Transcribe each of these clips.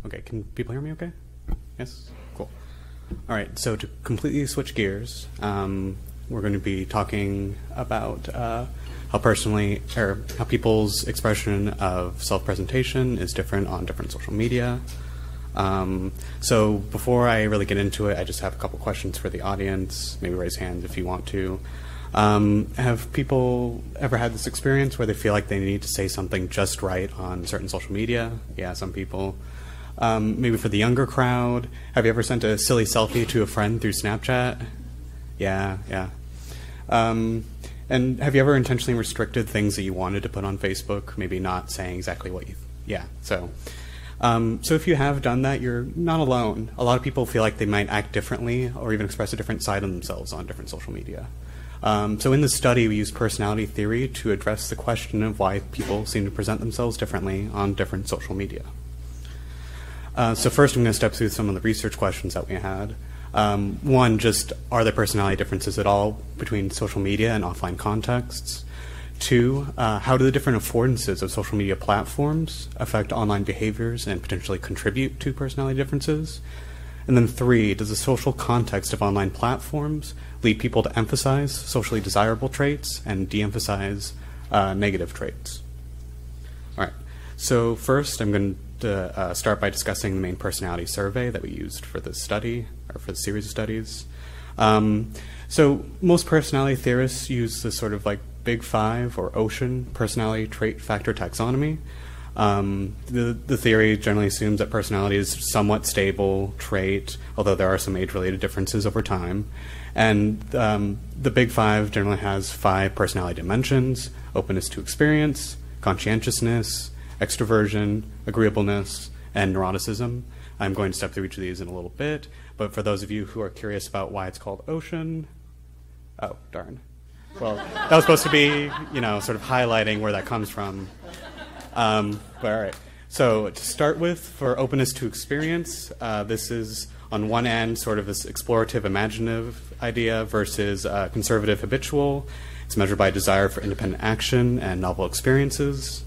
Okay, can people hear me okay? Yes? Cool. All right, so to completely switch gears, we're going to be talking about how people's expression of self-presentation is different on different social media. So before I really get into it, I just have a couple questions for the audience. Maybe raise hands if you want to. Have people ever had this experience where they feel like they need to say something just right on certain social media? Yeah, some people. Maybe for the younger crowd, have you ever sent a silly selfie to a friend through Snapchat? Yeah. And have you ever intentionally restricted things that you wanted to put on Facebook, maybe not saying exactly what you... Yeah, so if you have done that, you're not alone. A lot of people feel like they might act differently or even express a different side of themselves on different social media. So in this study, we used personality theory to address the question of why people seem to present themselves differently on different social media. So first, I'm going to step through some of the research questions that we had. One, just are there personality differences at all between social media and offline contexts? Two, how do the different affordances of social media platforms affect online behaviors and potentially contribute to personality differences? And then three, does the social context of online platforms lead people to emphasize socially desirable traits and de-emphasize negative traits? All right, so first I'm going to start by discussing the main personality survey that we used for this study, or for the series of studies. So most personality theorists use this sort of like Big Five or ocean personality trait factor taxonomy. The theory generally assumes that personality is somewhat stable trait, although there are some age-related differences over time. And the Big Five generally has 5 personality dimensions: openness to experience, conscientiousness, extraversion, agreeableness, and neuroticism. I'm going to step through each of these in a little bit, but for those of you who are curious about why it's called ocean, oh, darn. Well, that was supposed to be, sort of highlighting where that comes from. But all right. So to start with, for openness to experience, this is on one end sort of this explorative, imaginative idea versus conservative, habitual. It's measured by desire for independent action and novel experiences.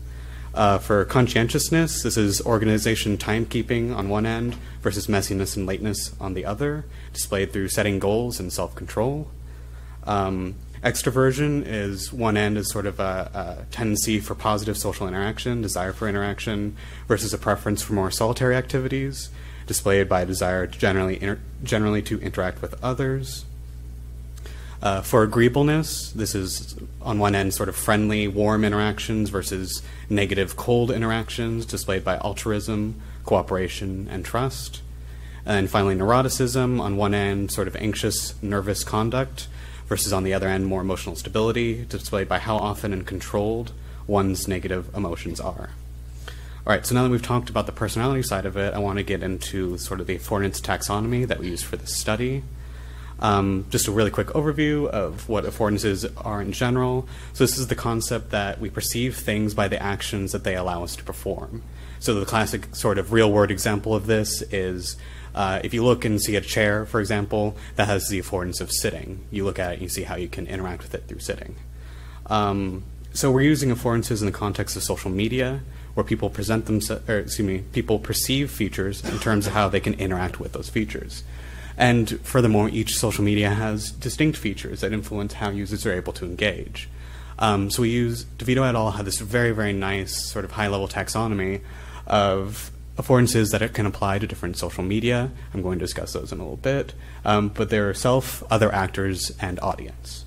For conscientiousness, this is organization timekeeping on one end versus messiness and lateness on the other, displayed through setting goals and self-control. Extraversion is one end is sort of a tendency for positive social interaction, desire for interaction, versus a preference for more solitary activities, displayed by a desire to generally to interact with others. For agreeableness, this is on one end sort of friendly, warm interactions versus negative, cold interactions, displayed by altruism, cooperation, and trust. And finally, neuroticism, on one end sort of anxious, nervous conduct, versus on the other end more emotional stability, displayed by how often and controlled one's negative emotions are. All right, so now that we've talked about the personality side of it, I want to get into sort of the affordance taxonomy that we used for this study. Just a really quick overview of what affordances are in general. So this is the concept that we perceive things by the actions that they allow us to perform. So the classic sort of real-world example of this is if you look and see a chair, for example, that has the affordance of sitting. You look at it and you see how you can interact with it through sitting. So we're using affordances in the context of social media, where people people perceive features in terms of how they can interact with those features. And furthermore, each social media has distinct features that influence how users are able to engage. So we use, DeVito et al. Had this very, very nice sort of high-level taxonomy of affordances that it can apply to different social media. I'm going to discuss those in a little bit. But they're self, other actors, and audience.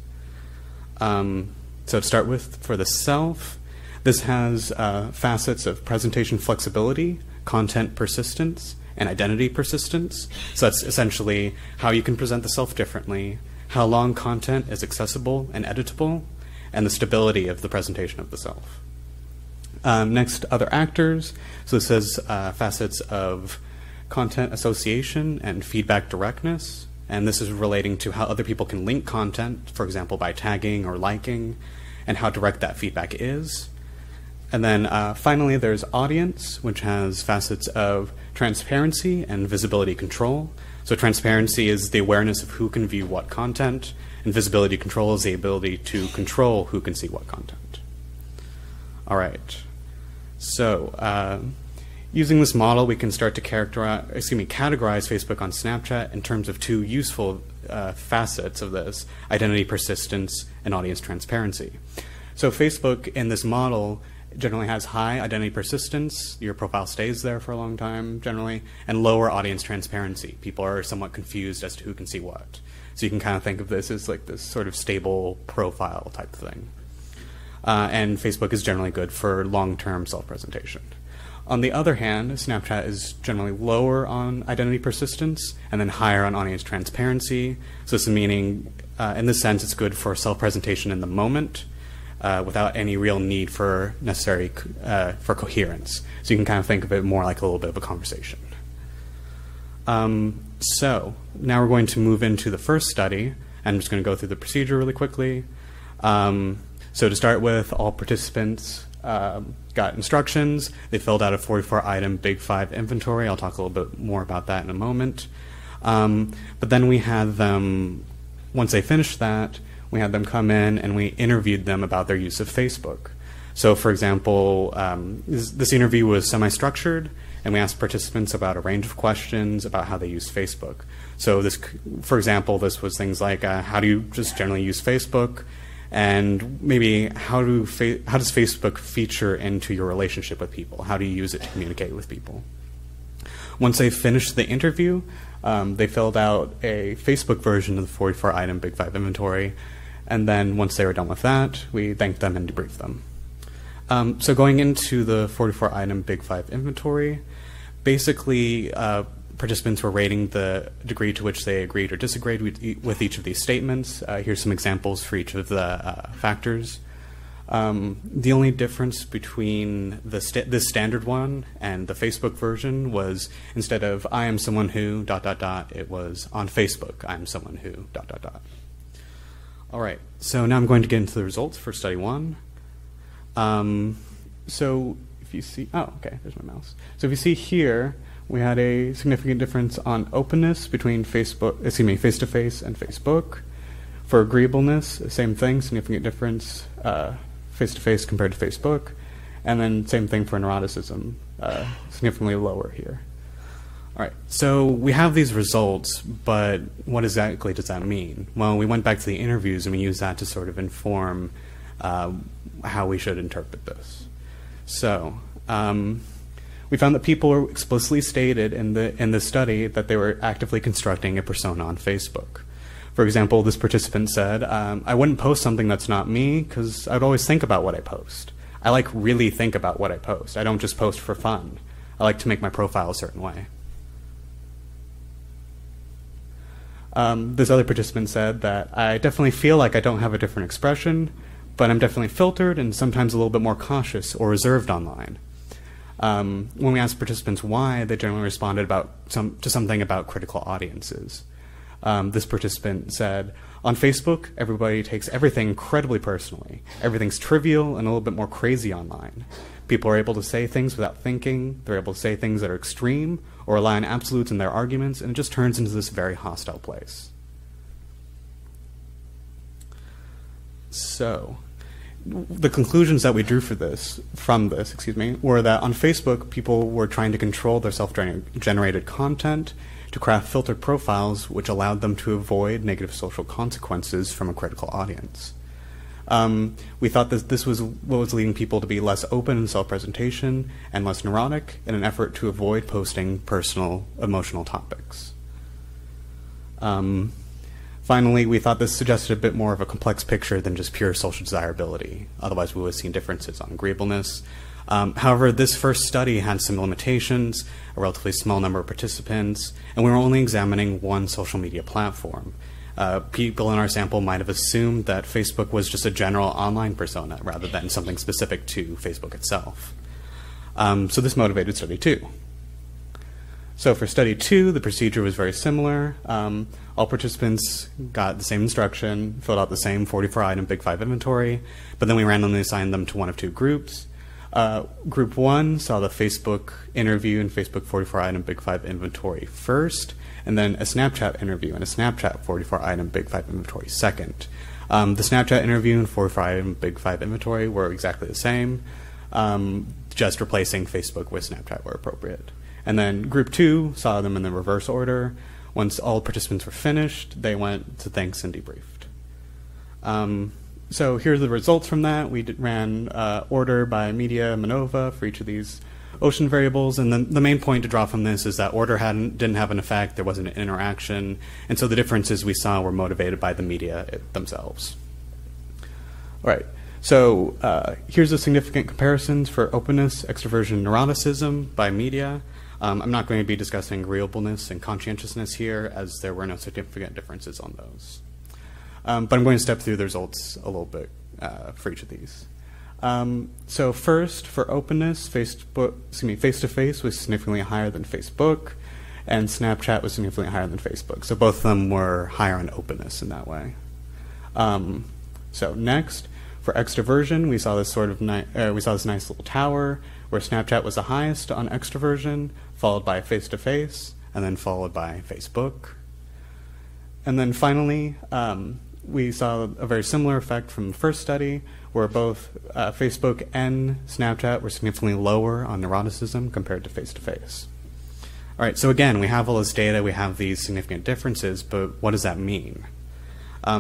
So to start with, for the self, this has facets of presentation flexibility, content persistence, and identity persistence. So that's essentially how you can present the self differently, how long content is accessible and editable, and the stability of the presentation of the self. Next, other actors. So this has facets of content association and feedback directness. And this is relating to how other people can link content, for example, by tagging or liking, and how direct that feedback is. And then finally, there's audience, which has facets of transparency and visibility control. So transparency is the awareness of who can view what content, and visibility control is the ability to control who can see what content. All right. So Using this model, we can start to categorize Facebook on Snapchat in terms of two useful facets of this: identity persistence and audience transparency. So Facebook in this model generally has high identity persistence. Your profile stays there for a long time, generally, and lower audience transparency. People are somewhat confused as to who can see what. So you can kind of think of this as like this sort of stable profile type thing. And Facebook is generally good for long-term self-presentation. On the other hand, Snapchat is generally lower on identity persistence and then higher on audience transparency. So this is meaning, in this sense, it's good for self-presentation in the moment, without any real need for for coherence. So you can kind of think of it more like a little bit of a conversation. So now we're going to move into the first study. I'm just going to go through the procedure really quickly. So to start with, all participants got instructions. They filled out a 44-item Big Five inventory. I'll talk a little bit more about that in a moment. But then we had them, once they finished that, we had them come in and we interviewed them about their use of Facebook. So for example, this interview was semi-structured, and we asked participants about a range of questions about how they use Facebook. So this, for example, this was things like, how do you just generally use Facebook? And maybe how does Facebook feature into your relationship with people? How do you use it to communicate with people? Once they finished the interview, they filled out a Facebook version of the 44-item Big Five inventory. And then once they were done with that, we thanked them and debriefed them. So going into the 44-item Big Five inventory, basically participants were rating the degree to which they agreed or disagreed with each of these statements. Here's some examples for each of the factors. The only difference between this standard one and the Facebook version was, instead of I am someone who ... it was on Facebook I am someone who ... All right, so now I'm going to get into the results for study one. So if you see, oh, okay, there's my mouse. So if you see here, we had a significant difference on openness between face-to-face and Facebook. For agreeableness, same thing, significant difference face-to-face compared to Facebook. And then same thing for neuroticism, significantly lower here. All right, so we have these results, but what exactly does that mean? Well, we went back to the interviews and we used that to sort of inform how we should interpret this. So we found that people explicitly stated in the study that they were actively constructing a persona on Facebook. For example, this participant said, I wouldn't post something that's not me because I'd always think about what I post. I like really think about what I post. I don't just post for fun. I like to make my profile a certain way. This other participant said that I definitely feel like I don't have a different expression, but I'm definitely filtered and sometimes a little bit more cautious or reserved online. When we asked participants why, they generally responded to something about critical audiences. This participant said, on Facebook, everybody takes everything incredibly personally. Everything's trivial and a little bit more crazy online. People are able to say things without thinking. They're able to say things that are extreme or rely on absolutes in their arguments, and it just turns into this very hostile place. So the conclusions that we drew from this, were that on Facebook, people were trying to control their self-generated content to craft filtered profiles which allowed them to avoid negative social consequences from a critical audience. We thought that this was what was leading people to be less open in self-presentation and less neurotic in an effort to avoid posting personal, emotional topics. Finally, we thought this suggested a bit more of a complex picture than just pure social desirability. Otherwise, we would have seen differences on agreeableness. However, this first study had some limitations, a relatively small number of participants, and we were only examining one social media platform. People in our sample might have assumed that Facebook was just a general online persona rather than something specific to Facebook itself. So this motivated study two. So for study two, the procedure was very similar. All participants got the same instruction, filled out the same 44-item Big Five inventory, but then we randomly assigned them to one of two groups. Group one saw the Facebook interview and Facebook 44-item Big Five inventory first, and then a Snapchat interview and a Snapchat 44-item Big Five inventory second. The Snapchat interview and 44-item Big Five inventory were exactly the same. just replacing Facebook with Snapchat where appropriate. And then group 2 saw them in the reverse order. Once all participants were finished, they went to thanks and debriefed. So here are the results from that. We ran order by media MANOVA for each of these ocean variables, and then the main point to draw from this is that order didn't have an effect, there wasn't an interaction, and so the differences we saw were motivated by the media themselves. All right, so here's the significant comparisons for openness, extraversion, neuroticism by media. I'm not going to be discussing agreeableness and conscientiousness here, as there were no significant differences on those. But I'm going to step through the results a little bit for each of these. So first, for openness, face-to-face was significantly higher than Facebook, and Snapchat was significantly higher than Facebook. So both of them were higher on openness in that way. So next, for extraversion, we saw this nice little tower where Snapchat was the highest on extraversion, followed by face-to-face, and then followed by Facebook. And then finally, we saw a very similar effect from the first study, where both Facebook and Snapchat were significantly lower on neuroticism compared to face-to-face. All right, so again, we have all this data, we have these significant differences, but what does that mean?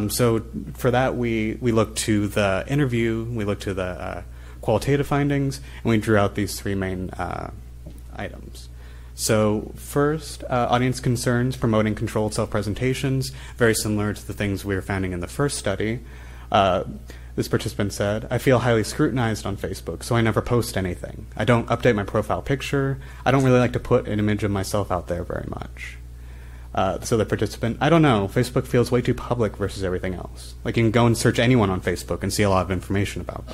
So for that, we looked to the interview, we looked to the qualitative findings, and we drew out these 3 main items. So first, audience concerns promoting controlled self-presentations, very similar to the things we were finding in the first study. This participant said, I feel highly scrutinized on Facebook, so I never post anything. I don't update my profile picture. I don't really like to put an image of myself out there very much. So the participant, I don't know, Facebook feels way too public versus everything else. Like you can go and search anyone on Facebook and see a lot of information about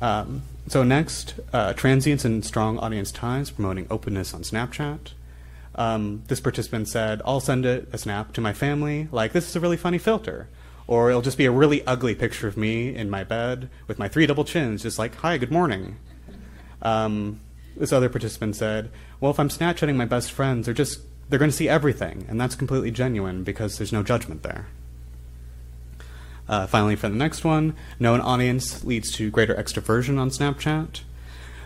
them. So next, transients and strong audience ties promoting openness on Snapchat. This participant said, I'll send a snap to my family, like this is a really funny filter. Or it'll just be a really ugly picture of me in my bed with my 3 double chins, just like, hi, good morning. This other participant said, well, if I'm Snapchatting my best friends, they're going to see everything, and that's completely genuine because there's no judgment there. Finally, for the next one, known audience leads to greater extraversion on Snapchat.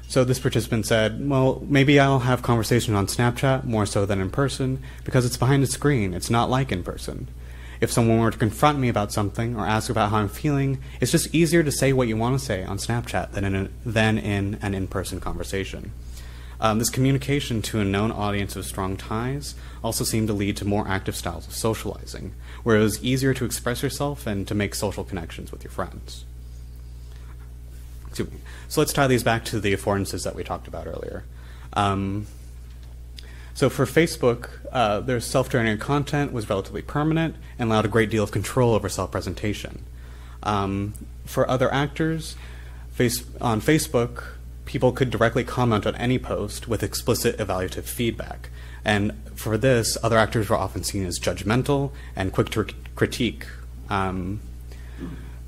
So this participant said, well, maybe I'll have conversation on Snapchat more so than in person because it's behind a screen. It's not like in person. If someone were to confront me about something or ask about how I'm feeling, it's just easier to say what you want to say on Snapchat than in an in-person conversation. This communication to a known audience of strong ties also seemed to lead to more active styles of socializing, where it was easier to express yourself and to make social connections with your friends. Excuse me. So let's tie these back to the affordances that we talked about earlier. So for Facebook, their self-generated content was relatively permanent and allowed a great deal of control over self-presentation. For other actors, on Facebook, people could directly comment on any post with explicit evaluative feedback. And for this, other actors were often seen as judgmental and quick to critique.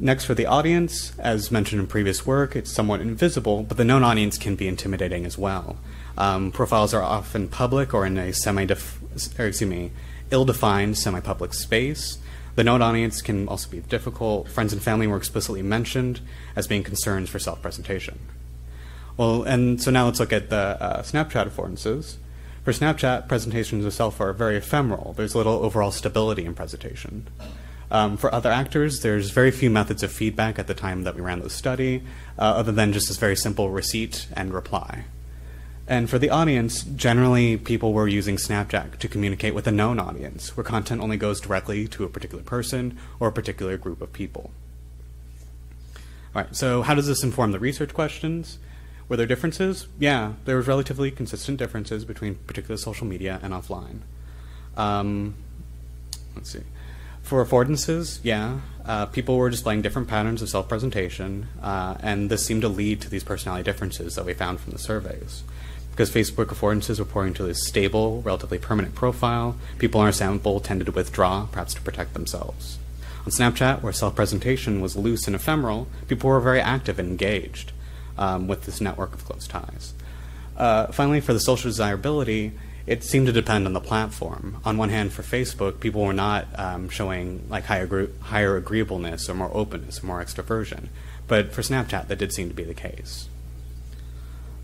Next, for the audience, as mentioned in previous work, it's somewhat invisible, but the known audience can be intimidating as well. Profiles are often public or in a ill-defined semi-public space. The known audience can also be difficult. Friends and family were explicitly mentioned as being concerns for self-presentation. Well, and so now let's look at the Snapchat affordances. For Snapchat, presentations of self are very ephemeral. There's little overall stability in presentation. For other actors, there's very few methods of feedback at the time that we ran the study, other than just this very simple receipt and reply. And for the audience, generally people were using Snapchat to communicate with a known audience, where content only goes directly to a particular person or a particular group of people. All right, so how does this inform the research questions? Were there differences? Yeah, there was relatively consistent differences between particular social media and offline. Let's see. For affordances, yeah, people were displaying different patterns of self-presentation, and this seemed to lead to these personality differences that we found from the surveys. Because Facebook affordances were pointing to this stable, relatively permanent profile, people in our sample tended to withdraw, perhaps to protect themselves. On Snapchat, where self-presentation was loose and ephemeral, people were very active and engaged with this network of close ties. Finally, for the social desirability, it seemed to depend on the platform. On one hand, for Facebook, people were not showing like higher agreeableness or more openness or more extraversion. But for Snapchat, that did seem to be the case.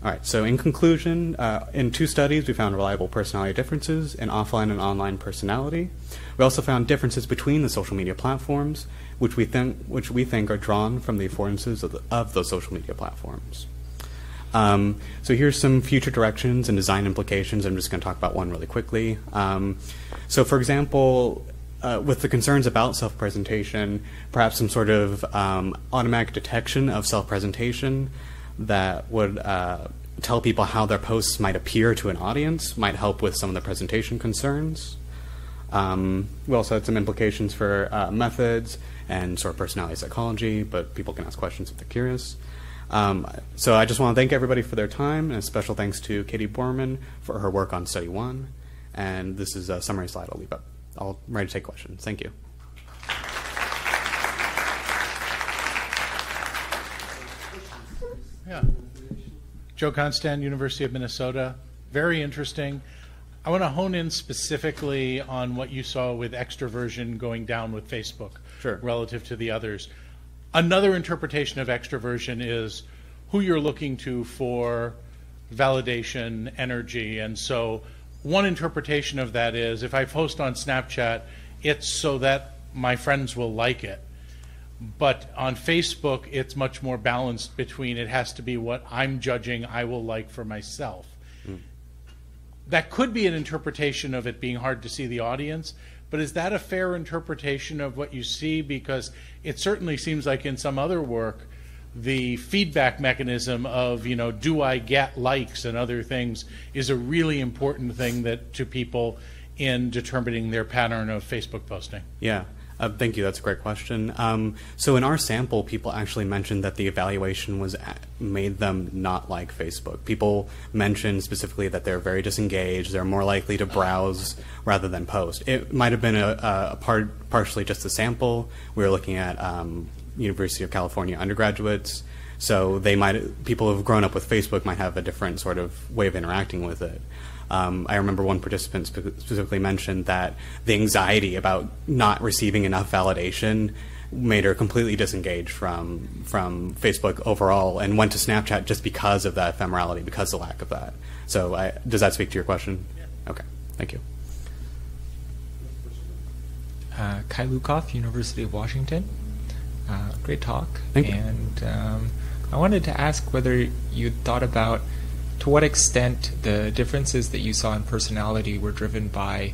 All right, so in conclusion, in 2 studies, we found reliable personality differences in offline and online personality. We also found differences between the social media platforms, which we think are drawn from the affordances of those social media platforms. So here's some future directions and design implications. I'm just going to talk about one really quickly. So for example, with the concerns about self-presentation, perhaps some sort of automatic detection of self-presentation that would tell people how their posts might appear to an audience might help with some of the presentation concerns. We also had some implications for methods and sort of personality psychology, but people can ask questions if they're curious. So I just want to thank everybody for their time, and a special thanks to Katie Borman for her work on Study 1. And this is a summary slide I'll leave up. I'm ready to take questions. Thank you. Yeah. Joe Constant, University of Minnesota. Very interesting. I want to hone in specifically on what you saw with extraversion going down with Facebook relative to the others. Another interpretation of extraversion is who you're looking to for validation, energy. And so one interpretation of that is if I post on Snapchat, it's so that my friends will like it. But on Facebook, it's much more balanced between it has to be what I'm judging I will like for myself. That could be an interpretation of it being hard to see the audience, but is that a fair interpretation of what you see? Because it certainly seems like in some other work, the feedback mechanism of, do I get likes and other things is a really important thing that to people in determining their pattern of Facebook posting. Yeah. Thank you. That's a great question. So in our sample, people actually mentioned that the evaluation made them not like Facebook. People mentioned specifically that they're very disengaged. They're more likely to browse rather than post. It might have been partially just a sample. We were looking at University of California undergraduates. So people who have grown up with Facebook might have a different sort of way of interacting with it. I remember one participant specifically mentioned that the anxiety about not receiving enough validation made her completely disengaged from Facebook overall and went to Snapchat just because of that ephemerality, because of the lack of that. So does that speak to your question? Yeah. Okay, thank you. Kai Lukoff, University of Washington. Great talk. Thank you. And I wanted to ask whether you thought about to what extent the differences that you saw in personality were driven by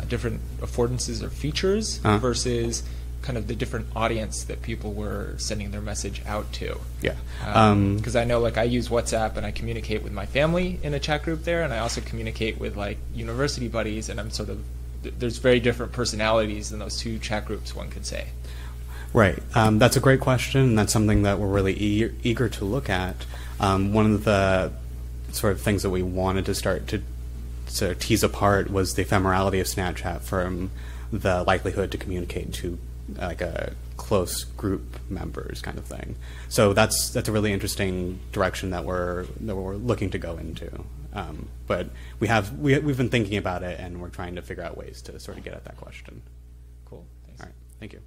different affordances or features versus kind of the different audience that people were sending their message out to. Yeah. Because I know I use WhatsApp and I communicate with my family in a chat group there, and I also communicate with university buddies, and I'm there's very different personalities in those 2 chat groups, one could say. Right. That's a great question, and that's something that we're really eager to look at. One of the sort of things that we wanted to start to sort of tease apart was the ephemerality of Snapchat from the likelihood to communicate to a close group members kind of thing. So that's a really interesting direction that we're looking to go into. But we've been thinking about it, and we're trying to figure out ways to sort of get at that question. Cool. Thanks. All right. Thank you.